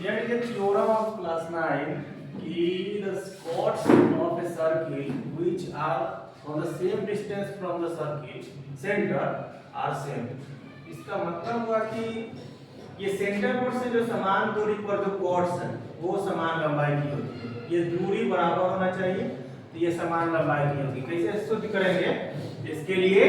Here is a theorem of class 9 कि the chords of a circle which are from the same distance from the circle center are same. इसका मतलब हुआ कि ये centre पर से जो समान दूरी पर जो कॉर्ड्स हैं वो समान लंबाई की होती है। ये दूरी बराबर होना चाहिए तो ये समान लंबाई की होगी। कैसे स्तुति करेंगे? इसके लिए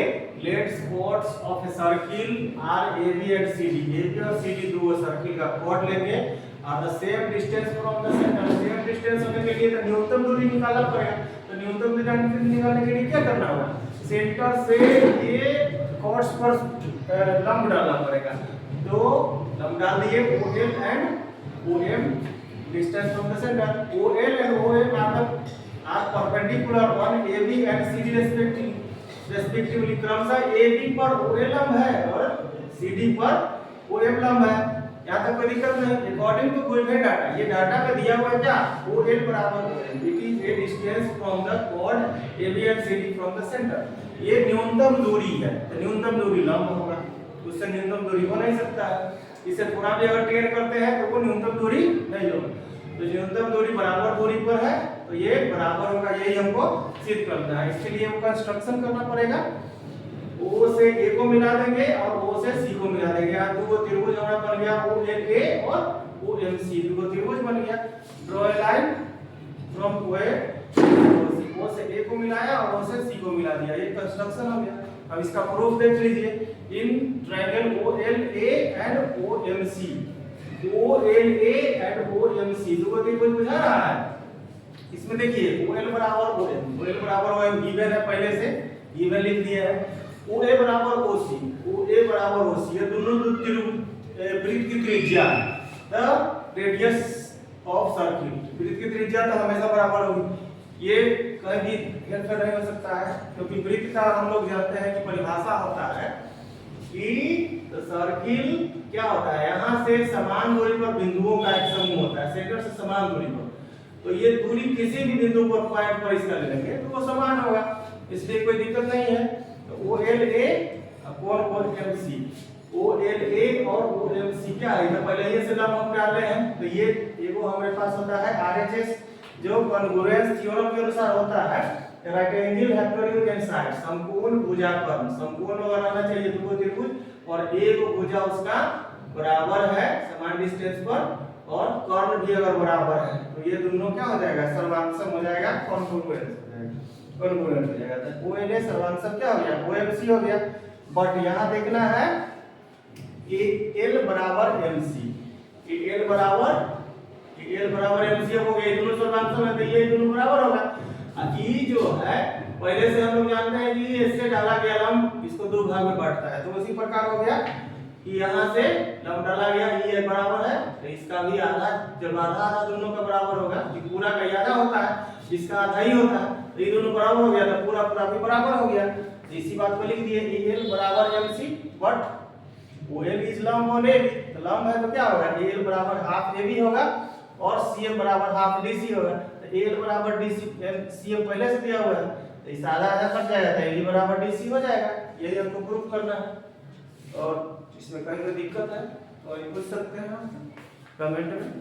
let's chords of a circle are A B and C D. A B और सी डी दो सर्किल का कॉर्ड लेंगे और the same distance from the centre. Same distance होने के लिए तो न्यूनतम दूरी निकालना पड़ेगा। तो न्यूनतम दूरी निकालने के लिए क्या करना होगा? सेंटर से ये कॉर्ड्स पर लंब डालना पड़ेगा। तो लंब डाल दिए OL and OM distance from the centre. OL and OM are perpendicular on AB and CD respectively। क्रमशः AB पर OL लंब है और CD पर OM लंब है। यहाँ तक कोई दिक्कत नहीं। अकॉर्डिंग टू गिवन डाटा, ये डाटा में दिया हुआ है क्या? OL बराबर OM, it is a distance from the chord AB and CD from the centre. ये न्यूनतम दूरी है तो न्यूनतम दूरी लंब होगा, उससे न्यूनतम दूरी हो नहीं सकता है। इसे थोड़ा भी अगर टेढ़ करते हैं तो वो न्यूनतम दूरी नहीं होगी। तो न्यूनतम दूरी बराबर दूरी पर है तो ये बराबर होगा। यही हमको सिद्ध करना है। इसके लिए हमको कंस्ट्रक्शन करना पड़ेगा। O से A को मिला देंगे और O से C को मिला देंगे। यहाँ दो त्रिभुज हमारा बन गया OLA और OMC, दो त्रिभुज बन गया। Draw a line from O से A को मिलाया और O से C को मिला दिया। ये कंस्ट्रक्शन हो गया। अब इसका प्रूफ देख लीजिए। In triangle OLA and OMC, OLA and OMC दो त्रिभुज बुझा रहा है। इसमें देखिए OL बराबर OM, OL बराबर OM गिवन है, पहले से गिवन लिख दिया है। OA बराबर OC, OA बराबर OC, ये दोनों वृत्त की त्रिज्या है। द रेडियस ऑफ सर्किल, वृत्त की त्रिज्या तो हमेशा बराबर होगी। ये कहीं भी हेरफेर नहीं हो सकता है क्योंकि वृत्त का हम लोग जानते हैं कि परिभाषा होता है कि सर्किल क्या होता है, यहाँ से समान दूरी पर बिंदुओं का एक समूह होता है, सेंटर से समान दूरी पर। तो ये दूरी किसी भी बिंदु पर पॉइंट पर इसका ले लेंगे तो वो समान होगा, इसलिए कोई दिक्कत नहीं है। तो OLA और OMC, OLA और OMC क्या है? तो पहले ये से लंब हम डाले हैं। तो ये एगो हमारे पास होता है RHS जो कॉन्ग्रुएंस थ्योरम के अनुसार होता है राइट एंगल हेक्टोरियल साइड, समकोण भुजाकर्ण। समकोण बनाना चाहिए दो त्रिभुज और एक भुजा उसका बराबर है समान डिस्टेंस पर और कर्ण भी अगर बराबर है तो ये दोनों क्या हो जाएगा? सर्वांशम हो जाएगा, कॉन्ग्रुएंस हो जाएगा, कॉन्ग्रुएंट हो जाएगा। तो OLA सर्वांशम क्या हो गया? OMC हो गया। बट यहाँ देखना है कि L बराबर MC, कि L बराबर MC हो गया। दोनों सर्वांशम है तो ये दोनों बराबर होगा। ई जो है पहले से हम लोग जानते हैं कि इससे डाला गया लंब इसको दो भाग में बांटता है। तो उसी प्रकार हो गया कि यहाँ से लंब डाला गया, ये बराबर है तो इसका भी आधा, जब आधा आधा दोनों का बराबर होगा, ये पूरा का आधा होता है इसका आधा ही होता है, तो ये दोनों बराबर हो गया तो पूरा पूरा भी बराबर हो गया। तो इसी बात को लिख दिए AL बराबर MC, बट OL इज लंब ऑन AB। तो लंब है तो क्या होगा? AL बराबर हाफ AB होगा और CM बराबर हाफ DC होगा। तो AL बराबर DC, CM पहले से दिया हुआ है तो इस आधा आधा कट जाएगा तो AL बराबर DC हो जाएगा। यही हमको प्रूफ करना है और इसमें कहीं कोई दिक्कत है तो ये पूछ सकते हैं कमेंट में।